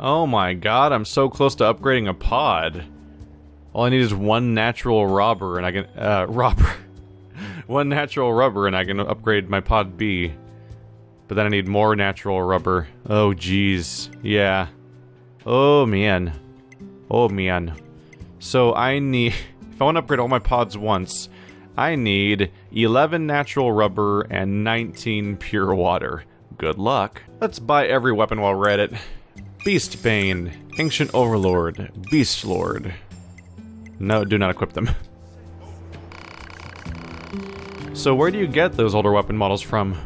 Oh my god, I'm so close to upgrading a pod. All I need is one natural rubber and I can, one natural rubber and I can upgrade my pod B. But then I need more natural rubber. Oh geez, yeah. Oh man. Oh man. So I need, if I want to upgrade all my pods once, I need 11 natural rubber and 19 pure water. Good luck. Let's buy every weapon while we're at it. Beastbane, Ancient Overlord, Beast Lord. No, do not equip them. So where do you get those older weapon models from?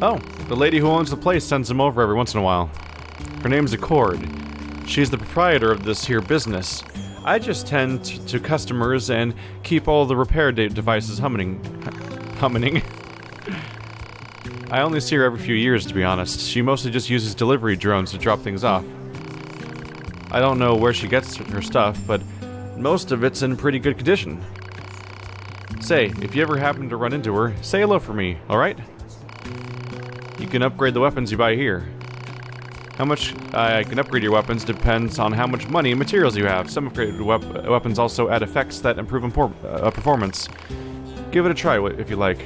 Oh, the lady who owns the place sends them over every once in a while. Her name's Accord. She's the proprietor of this here business. I just tend to customers and keep all the repair devices humming. I only see her every few years, to be honest. She mostly just uses delivery drones to drop things off. I don't know where she gets her stuff, but most of it's in pretty good condition. Say, if you ever happen to run into her, say hello for me, alright? You can upgrade the weapons you buy here. How much I can upgrade your weapons depends on how much money and materials you have. Some upgraded weapons also add effects that improve performance. Give it a try if you like.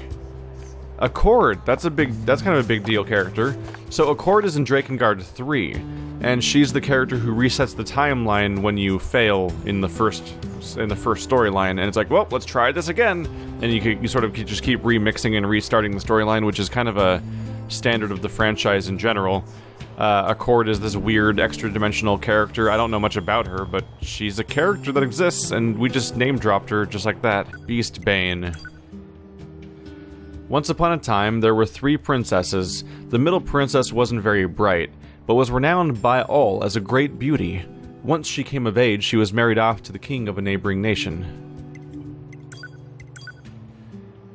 Accord, that's kind of a big deal character. So Accord is in Drakengard 3, and she's the character who resets the timeline when you fail in the first storyline. And it's like, well, let's try this again. And you sort of just keep remixing and restarting the storyline, which is kind of a standard of the franchise in general. Accord is this weird extra-dimensional character. I don't know much about her, but she's a character that exists, and we just name-dropped her just like that. Beastbane. Once upon a time, there were 3 princesses. The middle princess wasn't very bright, but was renowned by all as a great beauty. Once she came of age, she was married off to the king of a neighboring nation.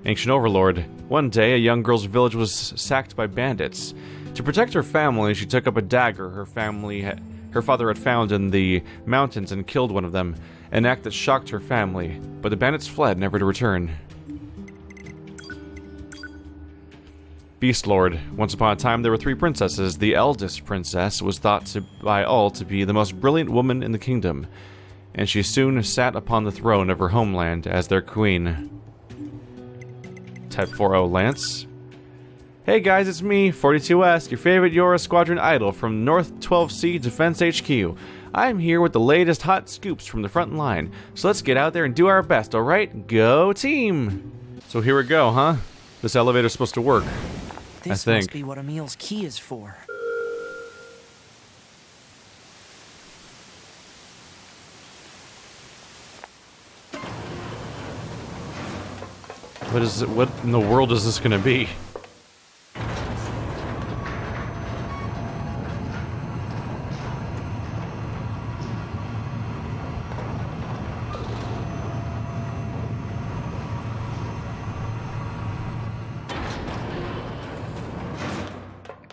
Ancient Overlord. One day, a young girl's village was sacked by bandits. To protect her family, she took up a dagger her father had found in the mountains and killed one of them, an act that shocked her family, but the bandits fled, never to return. Beast Lord. Once upon a time, there were 3 princesses. The eldest princess was thought by all to be the most brilliant woman in the kingdom, and she soon sat upon the throne of her homeland as their queen. Type 40 Lance. Hey guys, it's me, 42S, your favorite Yora Squadron idol from North 12C Defense HQ. I'm here with the latest hot scoops from the front line, so let's get out there and do our best, alright? Go team! So here we go, huh? This elevator's supposed to work. This must be what Emil's key is for. What in the world is this gonna be?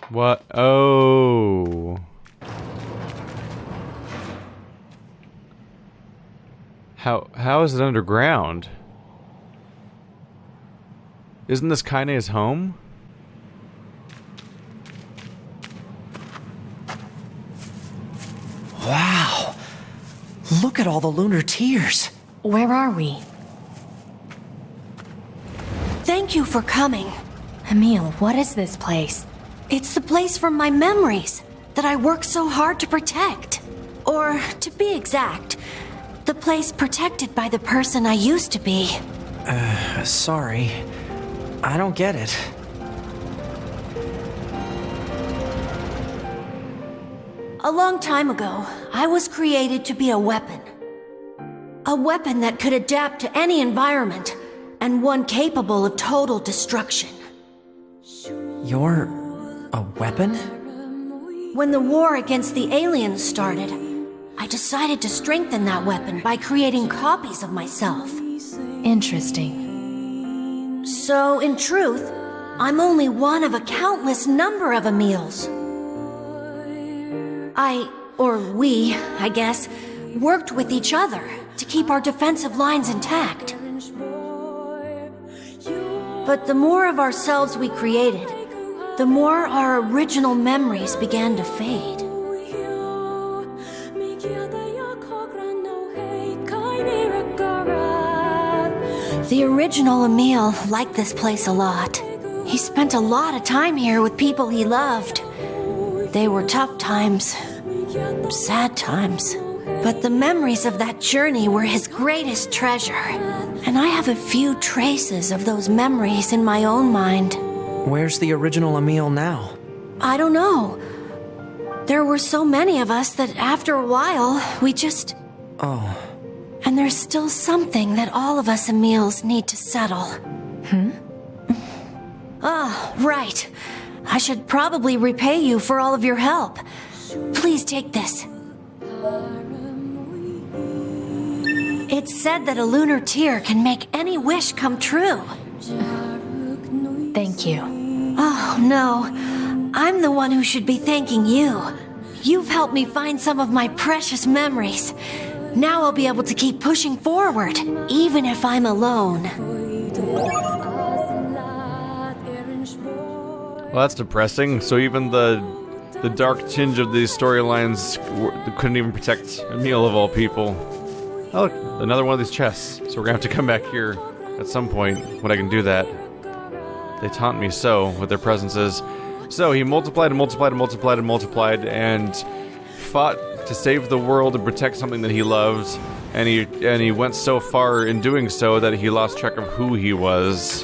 What? Oh. How is it underground? Isn't this Kaine's home? Wow! Look at all the lunar tears. Where are we? Thank you for coming. Emil, what is this place? It's the place from my memories that I worked so hard to protect. Or, to be exact, the place protected by the person I used to be. Sorry. I don't get it. A long time ago, I was created to be a weapon. A weapon that could adapt to any environment, and one capable of total destruction. You're a weapon? When the war against the aliens started, I decided to strengthen that weapon by creating copies of myself. Interesting. So, in truth, I'm only one of a countless number of Emils. We, I guess, worked with each other to keep our defensive lines intact. But the more of ourselves we created, the more our original memories began to fade. The original Emil liked this place a lot. He spent a lot of time here with people he loved. They were tough times, sad times. But the memories of that journey were his greatest treasure. And I have a few traces of those memories in my own mind. Where's the original Emil now? I don't know. There were so many of us that after a while, we just... Oh. And there's still something that all of us Emils need to settle. Oh, right. I should probably repay you for all of your help. Please take this. It's said that a lunar tear can make any wish come true. Thank you. Oh, no. I'm the one who should be thanking you. You've helped me find some of my precious memories. Now I'll be able to keep pushing forward, even if I'm alone. Well, that's depressing. So even the dark tinge of these storylines couldn't even protect Emil of all people. Oh, look, another one of these chests. So we're gonna have to come back here at some point when I can do that. They taunt me so with their presences. So he multiplied and multiplied and multiplied and multiplied and fought to save the world and protect something that he loved. And he went so far in doing so that he lost track of who he was.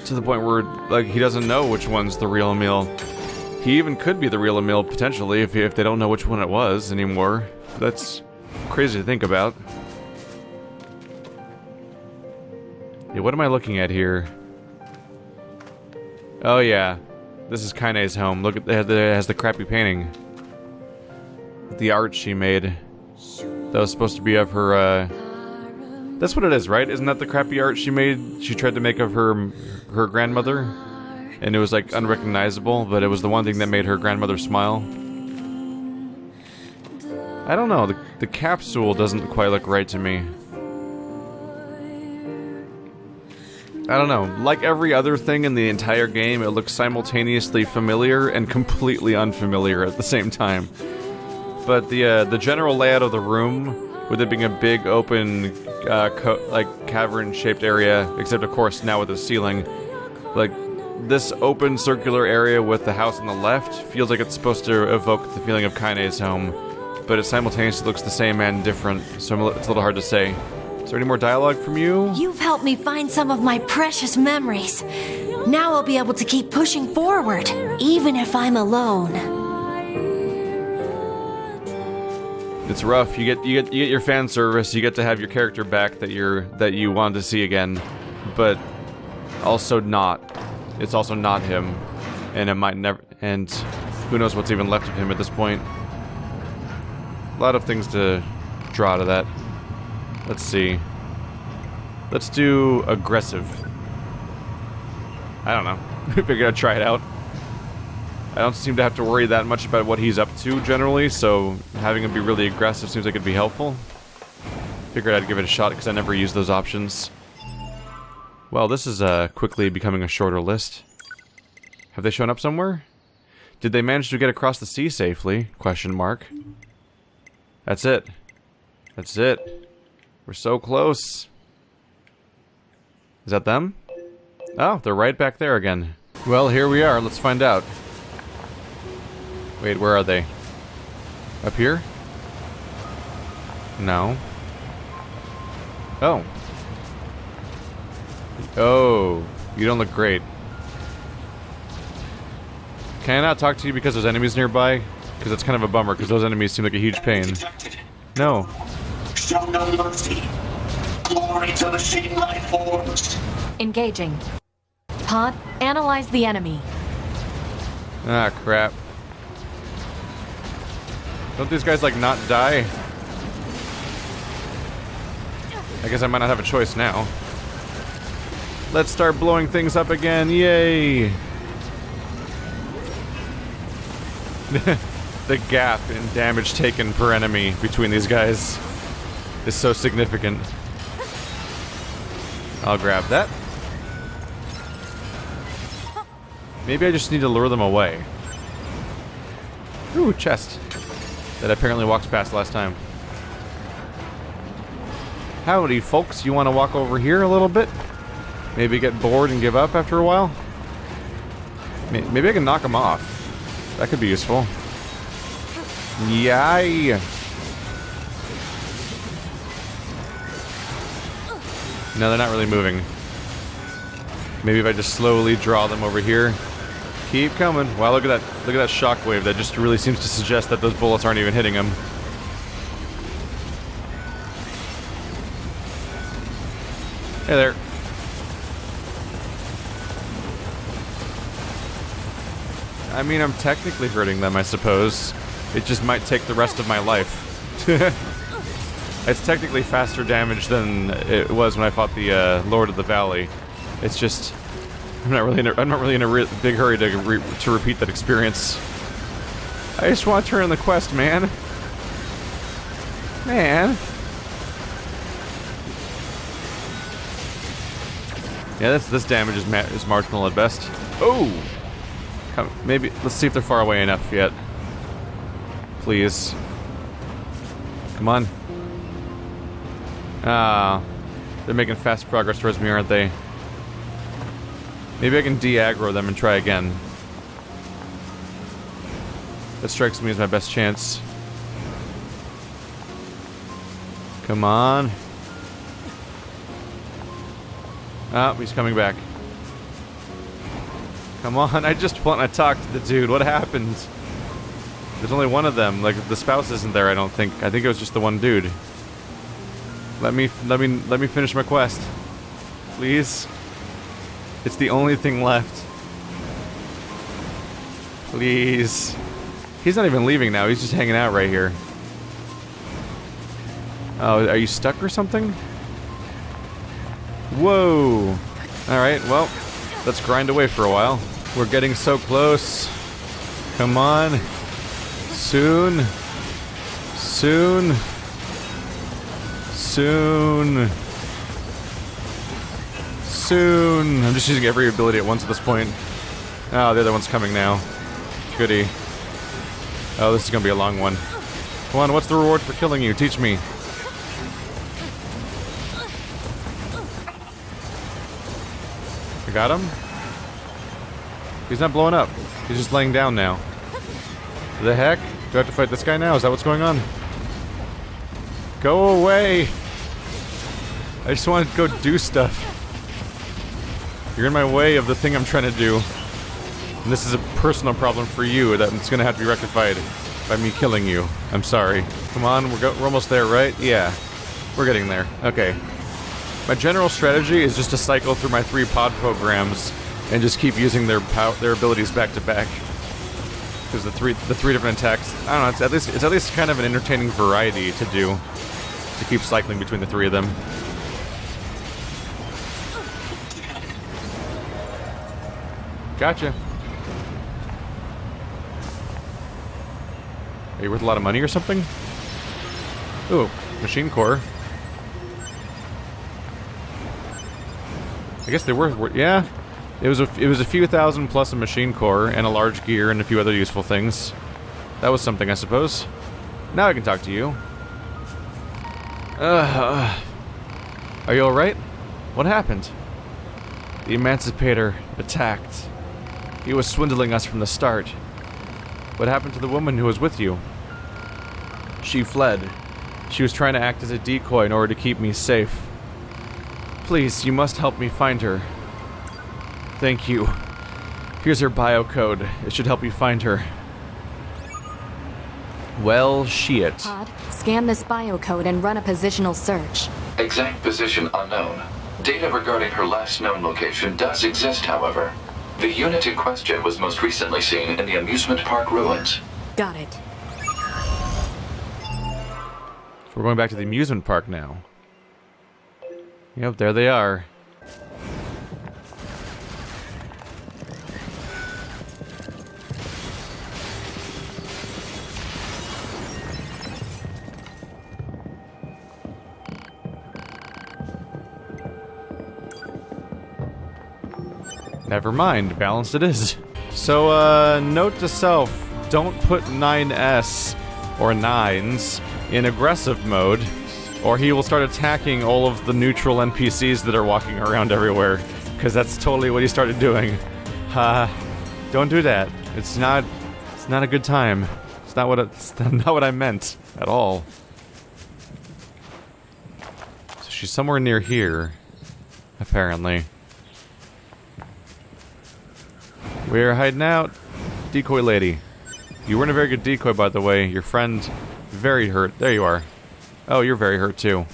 To the point where, like, he doesn't know which one's the real Emil. He even could be the real Emil, potentially, if they don't know which one it was anymore. That's crazy to think about. Yeah, what am I looking at here? Oh yeah, this is Kaine's home. Look, it has the crappy painting. The art she made. That was supposed to be of her, That's what it is, right? Isn't that the crappy art she made? She tried to make of her grandmother? And it was, like, unrecognizable, but it was the one thing that made her grandmother smile. I don't know, the capsule doesn't quite look right to me. I don't know, like every other thing in the entire game, it looks simultaneously familiar and completely unfamiliar at the same time. But the general layout of the room, with it being a big open, cavern-shaped area, except of course now with a ceiling, like this open circular area with the house on the left feels like it's supposed to evoke the feeling of Kaine's home, but it simultaneously looks the same and different, so it's a little hard to say. Is there any more dialogue from you? You've helped me find some of my precious memories. Now I'll be able to keep pushing forward, even if I'm alone. It's rough. You get your fan service. You get to have your character back that you wanted to see again, but also not. It's also not him, and it might never. And who knows what's even left of him at this point. A lot of things to draw out of that. Let's see. Let's do aggressive. I don't know. We're gonna try it out. I don't seem to have to worry that much about what he's up to generally, so having him be really aggressive seems like it'd be helpful. Figured I'd give it a shot because I never use those options. Well, this is quickly becoming a shorter list. Have they shown up somewhere? Did they manage to get across the sea safely? Question mark. That's it. That's it. We're so close. Is that them? Oh, they're right back there again. Well, here we are. Let's find out. Wait, where are they? Up here? No. Oh. Oh, you don't look great. Can I not talk to you because there's enemies nearby? Because it's kind of a bummer, because those enemies seem like a huge pain. No. Show no mercy. Glory to the sheen life forms. Engaging. Pod, analyze the enemy. Ah, crap. Don't these guys, like, not die? I guess I might not have a choice now. Let's start blowing things up again, yay! The gap in damage taken per enemy between these guys is so significant. I'll grab that. Maybe I just need to lure them away. Ooh, chest. That apparently walks past last time. Howdy, folks. You want to walk over here a little bit? Maybe get bored and give up after a while? Maybe I can knock them off. That could be useful. Yay! No, they're not really moving. Maybe if I just slowly draw them over here. Keep coming. Wow, look at that! Look at that shockwave. That just really seems to suggest that those bullets aren't even hitting him. Hey there. I mean, I'm technically hurting them, I suppose. It just might take the rest of my life. It's technically faster damage than it was when I fought the Lord of the Valley. It's just I'm not really in a big hurry to repeat that experience. I just want to turn in the quest, man. Man. Yeah, this damage is marginal at best. Oh. Maybe let's see if they're far away enough yet. Please. Come on. Ah, they're making fast progress towards me, aren't they? Maybe I can de-aggro them and try again. That strikes me as my best chance. Come on. Ah, he's coming back. Come on, I just want to talk to the dude. What happened? There's only one of them. Like, the spouse isn't there, I don't think. I think it was just the one dude. Let me finish my quest. Please. It's the only thing left. Please. He's not even leaving now. He's just hanging out right here. Oh, are you stuck or something? Whoa. Alright, well, let's grind away for a while. We're getting so close. Come on. Soon. Soon. Soon. Soon. I'm just using every ability at once at this point. Oh, the other one's coming now. Goody. Oh, this is gonna be a long one. Come on, what's the reward for killing you? Teach me. I got him? He's not blowing up. He's just laying down now. The heck? Do I have to fight this guy now? Is that what's going on? Go away! I just want to go do stuff. You're in my way of the thing I'm trying to do. And this is a personal problem for you that's gonna have to be rectified by me killing you. I'm sorry. Come on, we're almost there, right? Yeah. We're getting there. Okay. My general strategy is just to cycle through my 3 pod programs and just keep using their abilities back to back. Because the three different attacks, I don't know, it's at least kind of an entertaining variety to do. To keep cycling between the 3 of them. Gotcha. Are you worth a lot of money or something? Ooh, machine core. I guess they were, yeah. It was a few thousand plus a machine core and a large gear and a few other useful things. That was something, I suppose. Now I can talk to you. Are you alright? What happened? The Emancipator attacked. He was swindling us from the start. What happened to the woman who was with you? She fled. She was trying to act as a decoy in order to keep me safe. Please, you must help me find her. Thank you. Here's her biocode. It should help you find her. Well, shit. Pod, scan this biocode and run a positional search. Exact position unknown. Data regarding her last known location does exist, however. The unit in question was most recently seen in the amusement park ruins. Got it. We're going back to the amusement park now. Yep, there they are. Never mind, balanced it is. So, note to self, don't put 9S or 9s in aggressive mode, Or he will start attacking all of the neutral NPCs that are walking around everywhere. Because that's totally what he started doing. Don't do that. It's not a good time. It's not what I meant at all. So she's somewhere near here, apparently. We're hiding out. Decoy lady. You weren't a very good decoy, by the way. Your friend, very hurt. There you are. Oh, you're very hurt, too.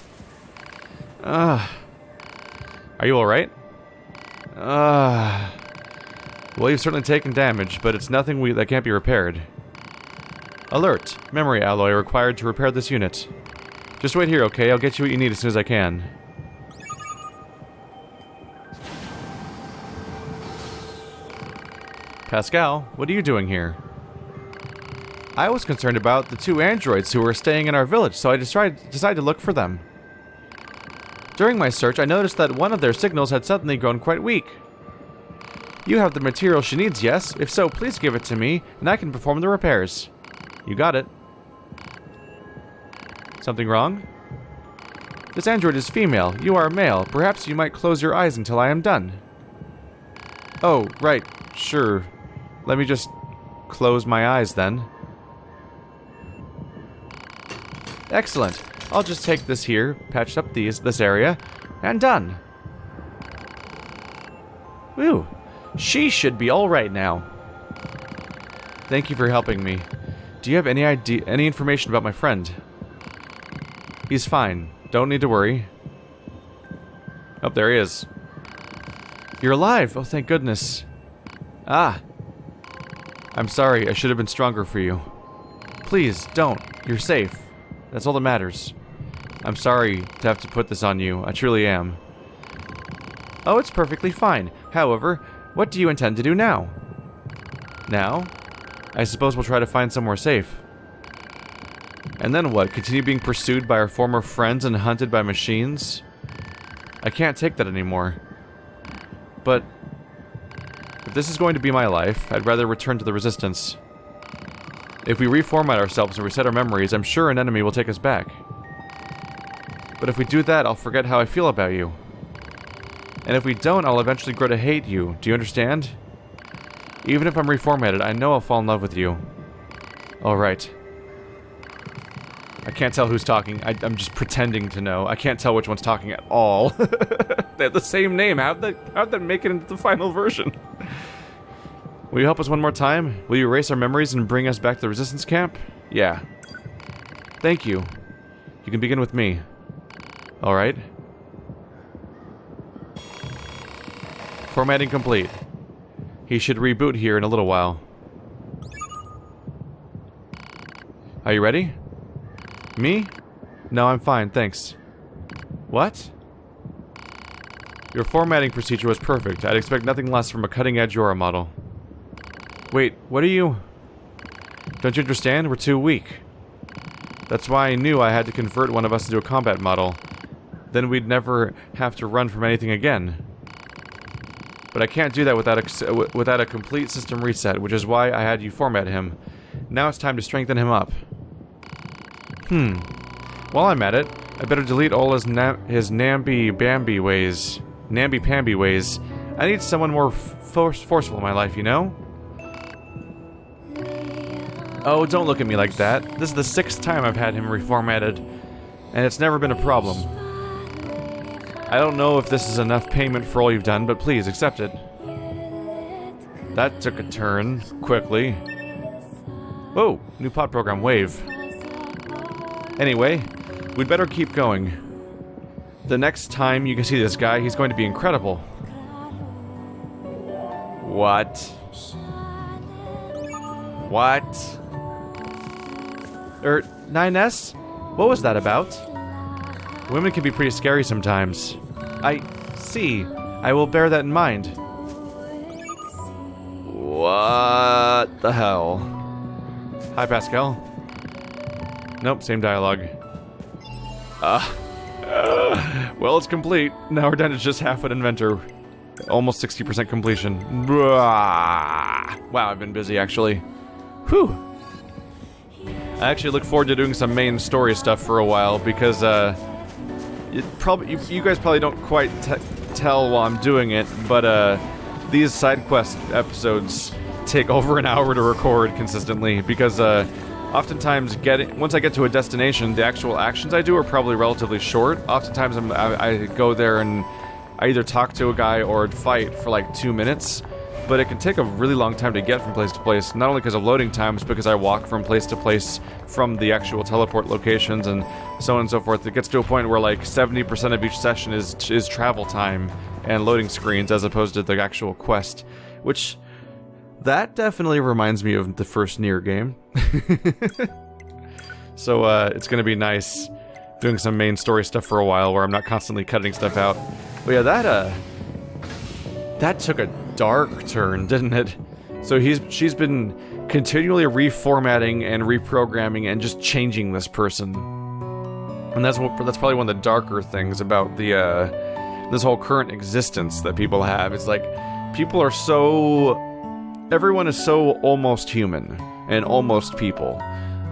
Are you alright? Well, you've certainly taken damage, but it's nothing that can't be repaired. Alert! Memory alloy required to repair this unit. Just wait here, okay? I'll get you what you need as soon as I can. Pascal, what are you doing here? I was concerned about the 2 androids who were staying in our village, so I decided to look for them. During my search, I noticed that one of their signals had suddenly grown quite weak. You have the material she needs, yes? If so, please give it to me, and I can perform the repairs. You got it. Something wrong? This android is female. You are male. Perhaps you might close your eyes until I am done. Oh, right. Sure. Let me just close my eyes then. Excellent. I'll just take this here, patch up this area, and done. Whew. She should be alright now. Thank you for helping me. Do you have any information about my friend? He's fine. Don't need to worry. Oh, there he is. You're alive! Oh, thank goodness. Ah. I'm sorry, I should have been stronger for you. Please, don't. You're safe. That's all that matters. I'm sorry to have to put this on you. I truly am. Oh, it's perfectly fine. However, what do you intend to do now? Now? I suppose we'll try to find somewhere safe. And then what? Continue being pursued by our former friends and hunted by machines? I can't take that anymore. But if this is going to be my life, I'd rather return to the Resistance. If we reformat ourselves and reset our memories, I'm sure an enemy will take us back. But if we do that, I'll forget how I feel about you. And if we don't, I'll eventually grow to hate you. Do you understand? Even if I'm reformatted, I know I'll fall in love with you. Alright. I can't tell who's talking. I'm just pretending to know. I can't tell which one's talking at all. They have the same name. How'd that make it into the final version? Will you help us one more time? Will you erase our memories and bring us back to the Resistance camp? Yeah. Thank you. You can begin with me. Alright. Formatting complete. He should reboot here in a little while. Are you ready? Me? No, I'm fine, thanks. What? Your formatting procedure was perfect. I'd expect nothing less from a cutting-edge Aura model. Wait, what are you... Don't you understand? We're too weak. That's why I knew I had to convert one of us into a combat model. Then we'd never have to run from anything again. But I can't do that without a complete system reset, which is why I had you format him. Now it's time to strengthen him up. While I'm at it, I better delete all his namby-pamby ways. I need someone more forceful in my life, you know? Oh, don't look at me like that. This is the 6th time I've had him reformatted, and it's never been a problem. I don't know if this is enough payment for all you've done, but please, accept it. That took a turn, quickly. Whoa, new pod program, Wave. Anyway, we'd better keep going. The next time you can see this guy, he's going to be incredible. What? What? 9S? What was that about? Women can be pretty scary sometimes. I see. I will bear that in mind. What the hell? Hi, Pascal. Nope, same dialogue. Well, it's complete. Now we're down to just half an inventor. Almost 60% completion. Wow, I've been busy, actually. Whew. I actually look forward to doing some main story stuff for a while, because, you guys probably don't quite tell while I'm doing it, but these side quest episodes take over an hour to record consistently because oftentimes once I get to a destination, the actual actions I do are probably relatively short. Oftentimes I go there and I either talk to a guy or fight for like 2 minutes, but it can take a really long time to get from place to place, not only because of loading times, because I walk from place to place from the actual teleport locations and so on and so forth. It gets to a point where like 70% of each session is travel time and loading screens as opposed to the actual quest, which that definitely reminds me of the first NieR game. So it's gonna be nice doing some main story stuff for a while where I'm not constantly cutting stuff out. But yeah, that took a dark turn, didn't it? So she's been continually reformatting and reprogramming and just changing this person, and that's probably one of the darker things about the this whole current existence that people have. It's like everyone is so almost human and almost people,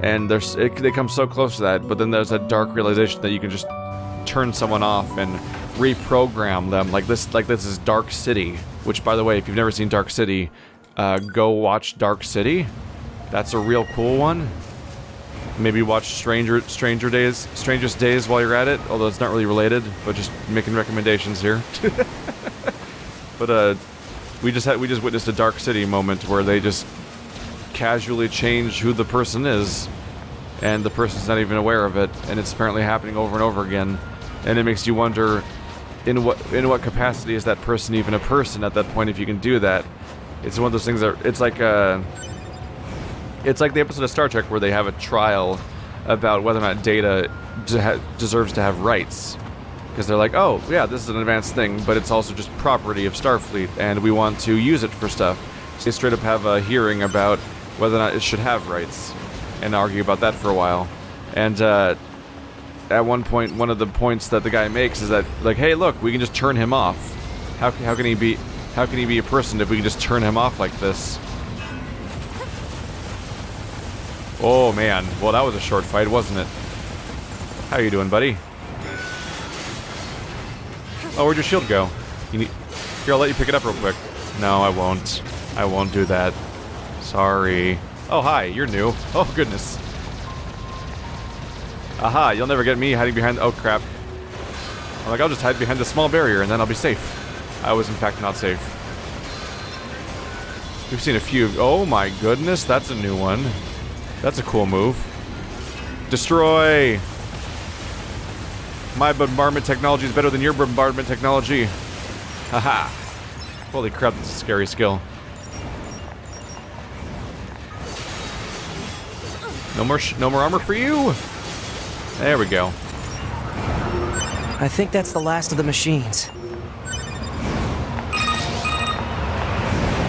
and they come so close to that, but then there's a dark realization that you can just turn someone off and reprogram them. Like this is Dark City, which, by the way, if you've never seen Dark City, go watch Dark City. That's a real cool one. Maybe watch Strangest Days while you're at it, although it's not really related, but just making recommendations here. But we just witnessed a Dark City moment where they just casually change who the person is, and the person's not even aware of it, and it's apparently happening over and over again, and it makes you wonder, in what capacity is that person even a person at that point if you can do that? It's one of those things that it's like the episode of Star Trek where they have a trial about whether or not Data deserves to have rights, because they're like, oh yeah, this is an advanced thing, but it's also just property of Starfleet, and we want to use it for stuff. So they straight up have a hearing about whether or not it should have rights, and argue about that for a while. And at one point, one of the points that the guy makes is that, like, hey, look, we can just turn him off. How can he be a person if we can just turn him off like this? Oh man, well that was a short fight, wasn't it? How you doing, buddy? Oh, where'd your shield go? Here, I'll let you pick it up real quick. No, I won't. I won't do that. Sorry. Oh, hi, you're new. Oh, goodness. Aha, you'll never get me hiding behind... Oh, crap. I'm like, I'll just hide behind a small barrier and then I'll be safe. I was, in fact, not safe. We've seen a few... Oh, my goodness, that's a new one. That's a cool move. Destroy! My bombardment technology is better than your bombardment technology. Haha. Holy crap, that's a scary skill. No more armor for you! There we go. I think that's the last of the machines.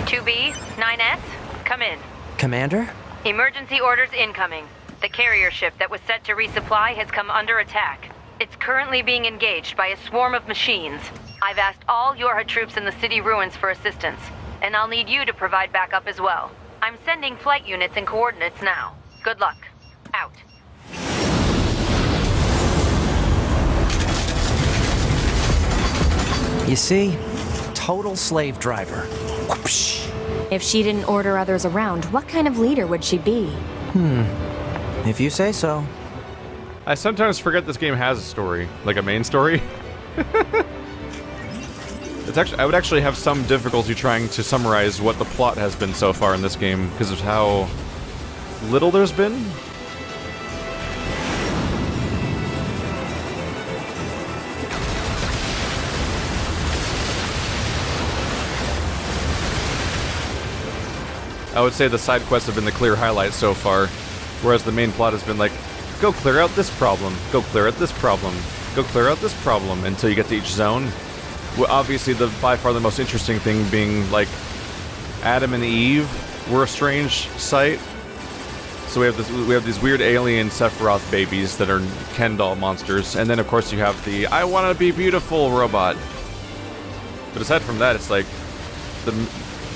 2B, 9S, come in. Commander? Emergency orders incoming. The carrier ship that was set to resupply has come under attack. It's currently being engaged by a swarm of machines. I've asked all Yorha troops in the city ruins for assistance, and I'll need you to provide backup as well. I'm sending flight units and coordinates now. Good luck. Out. You see? Total slave driver. Whoopsh. If she didn't order others around, what kind of leader would she be? If you say so. I sometimes forget this game has a story, like a main story. I would actually have some difficulty trying to summarize what the plot has been so far in this game because of how little there's been. I would say the side quests have been the clear highlight so far, whereas the main plot has been like, go clear out this problem, go clear out this problem, go clear out this problem, until you get to each zone. Well, obviously, by far the most interesting thing being, like, Adam and Eve were a strange sight. So we have these weird alien Sephiroth babies that are Ken doll monsters, and then of course you have the I want to be beautiful robot. But aside from that, it's like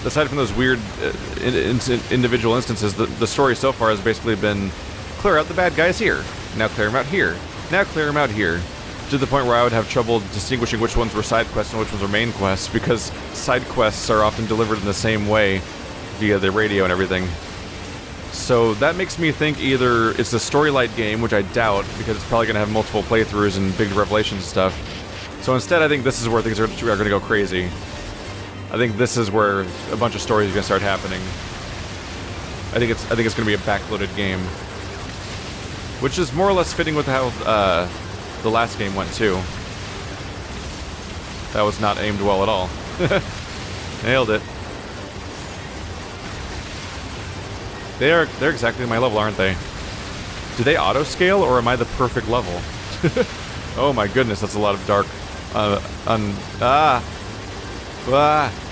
aside from those weird individual instances, the story so far has basically been clear out the bad guys here, now clear them out here, now clear them out here. To the point where I would have trouble distinguishing which ones were side quests and which ones were main quests, because side quests are often delivered in the same way via the radio and everything. So that makes me think either it's a story-light game, which I doubt, because it's probably going to have multiple playthroughs and big revelations and stuff. So instead, I think this is where things are going to go crazy. I think this is where a bunch of stories are going to start happening. I think it's going to be a backloaded game, which is more or less fitting with how the last game went too. That was not aimed well at all. Nailed it. They're exactly my level, aren't they? Do they auto-scale, or am I the perfect level? Oh my goodness, that's a lot of dark... Wow,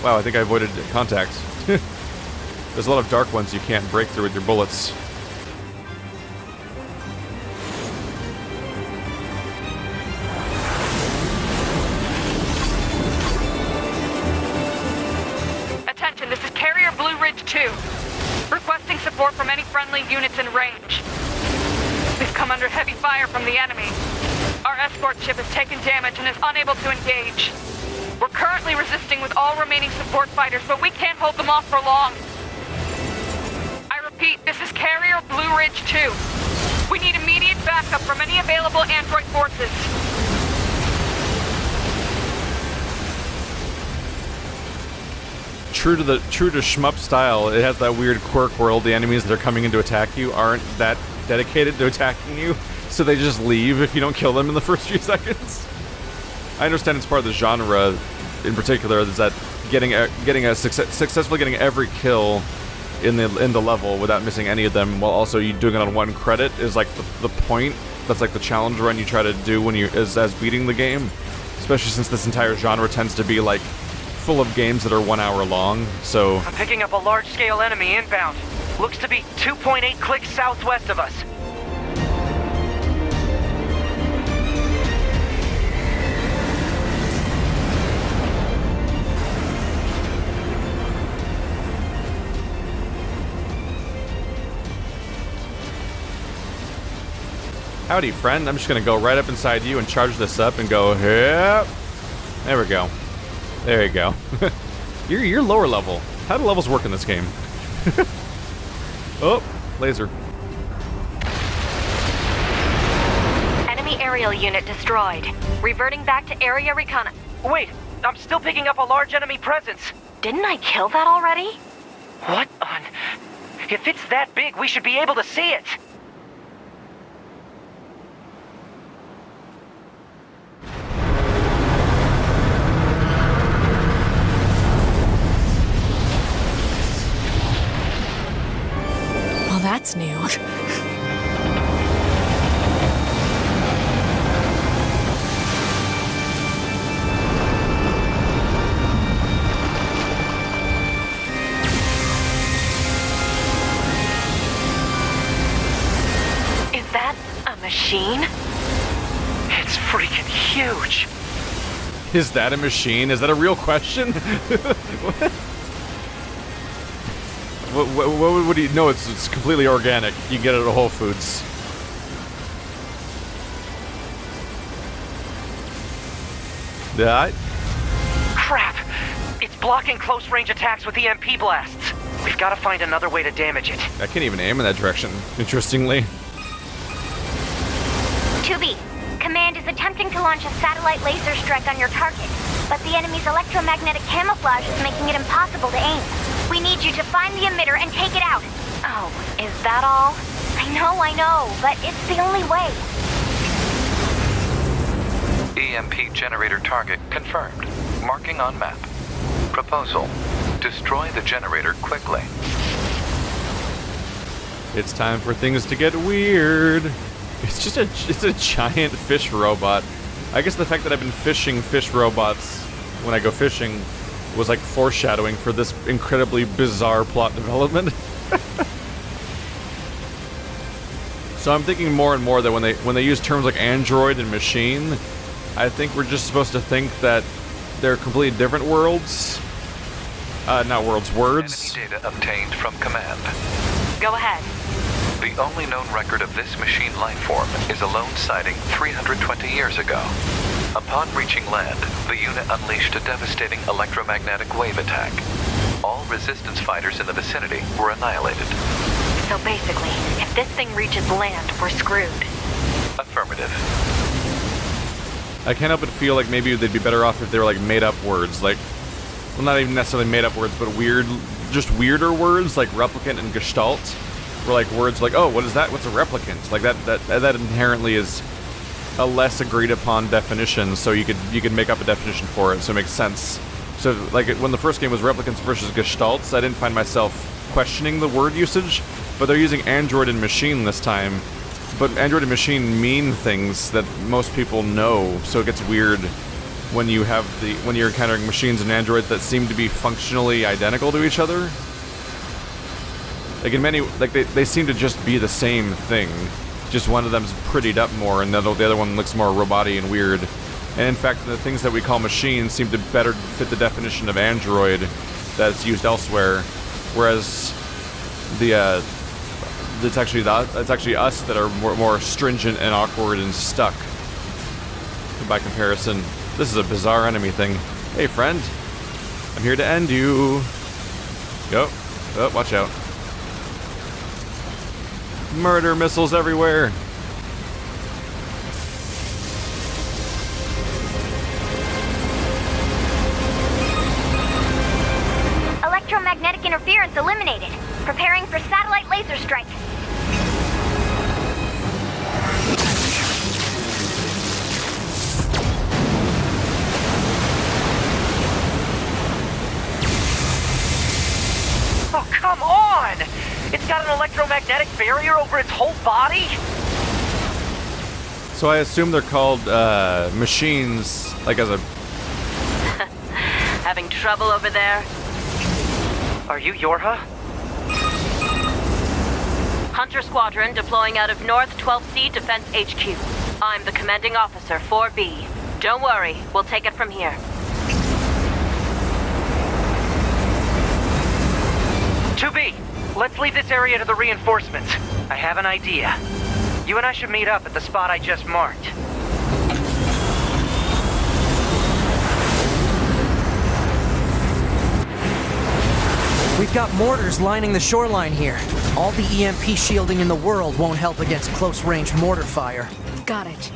I think I avoided contact. There's a lot of dark ones you can't break through with your bullets. Attention, this is Carrier Blue Ridge 2. Requesting support from any friendly units in range. We've come under heavy fire from the enemy. Our escort ship has taken damage and is unable to engage. We're currently resisting with all remaining support fighters, but we can't hold them off for long. I repeat, this is Carrier Blue Ridge 2. We need immediate backup from any available android forces. True to shmup style, it has that weird quirk where all the enemies that are coming in to attack you aren't that dedicated to attacking you, so they just leave if you don't kill them in the first few seconds. I understand it's part of the genre, in particular, is that successfully getting every kill in the level without missing any of them, while also you doing it on one credit is like the point. That's like the challenge run you try to do when you as beating the game, especially since this entire genre tends to be like full of games that are 1 hour long. So I'm picking up a large-scale enemy inbound. Looks to be 2.8 clicks southwest of us. howdy, friend. I'm just gonna go right up inside you and charge this up and go, yep. There we go. There you go. You're lower level. How do levels work in this game? Oh, laser. Enemy aerial unit destroyed. Reverting back to area recon. Wait, I'm still picking up a large enemy presence. Didn't I kill that already? What on... If it's that big, we should be able to see it. Well, that's new. Is that a machine? It's freaking huge. Is that a machine? Is that a real question? What would he... No, it's completely organic. You get it at Whole Foods. Yeah. Crap! It's blocking close-range attacks with EMP blasts. We've got to find another way to damage it. I can't even aim in that direction, interestingly. 2B, Command is attempting to launch a satellite laser strike on your target, but the enemy's electromagnetic camouflage is making it impossible to aim. We need you to find the emitter and take it out. Oh, is that all? I know, but it's the only way. EMP generator target confirmed. Marking on map. Proposal: destroy the generator quickly. It's time for things to get weird. It's a giant fish robot. I guess the fact that I've been fishing fish robots when I go fishing was like foreshadowing for this incredibly bizarre plot development. So I'm thinking more and more that when they use terms like android and machine, I think we're just supposed to think that they're completely different worlds. Not worlds, words. Enemy data obtained from command. Go ahead. The only known record of this machine life form is a lone sighting 320 years ago. Upon reaching land, the unit unleashed a devastating electromagnetic wave attack. All resistance fighters in the vicinity were annihilated. So basically, if this thing reaches land, we're screwed. Affirmative. I can't help but feel like maybe they'd be better off if they were like made-up words, like, well, not even necessarily made-up words, but just weirder words like replicant and gestalt, were like words like, oh, what is that? What's a replicant? Like that inherently is a less agreed upon definition, so you could make up a definition for it, so it makes sense. So like when the first game was replicants versus gestalts, I didn't find myself questioning the word usage, but they're using android and machine this time. But android and machine mean things that most people know, so it gets weird when you're encountering machines and androids that seem to be functionally identical to each other. Like in many, like they seem to just be the same thing. Just one of them's prettied up more, and the other one looks more robot-y and weird. And in fact, the things that we call machines seem to better fit the definition of android that's used elsewhere, whereas it's actually us that are more stringent and awkward and stuck. By comparison, this is a bizarre enemy thing. Hey, friend, I'm here to end you. Go. Oh, watch out. Murder missiles everywhere. Electromagnetic interference eliminated. Preparing for satellite laser strike. Oh, come on! It's got an electromagnetic barrier over its whole body? So I assume they're called machines, like as a... Having trouble over there? Are you Yorha? Hunter Squadron deploying out of North 12C Defense HQ. I'm the commanding officer, 4B. Don't worry, we'll take it from here. 2B, let's leave this area to the reinforcements. I have an idea. You and I should meet up at the spot I just marked. We've got mortars lining the shoreline here. All the EMP shielding in the world won't help against close-range mortar fire. Got it.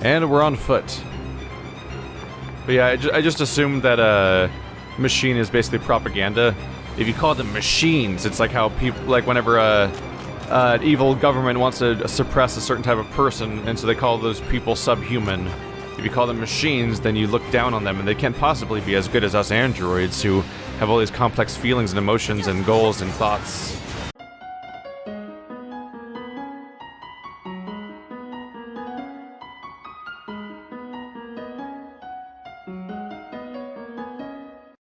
And we're on foot. But yeah, I just assumed that machine is basically propaganda. If you call them machines, it's like how people, like whenever an evil government wants to suppress a certain type of person, and so they call those people subhuman. If you call them machines, then you look down on them, and they can't possibly be as good as us androids who have all these complex feelings and emotions and goals and thoughts.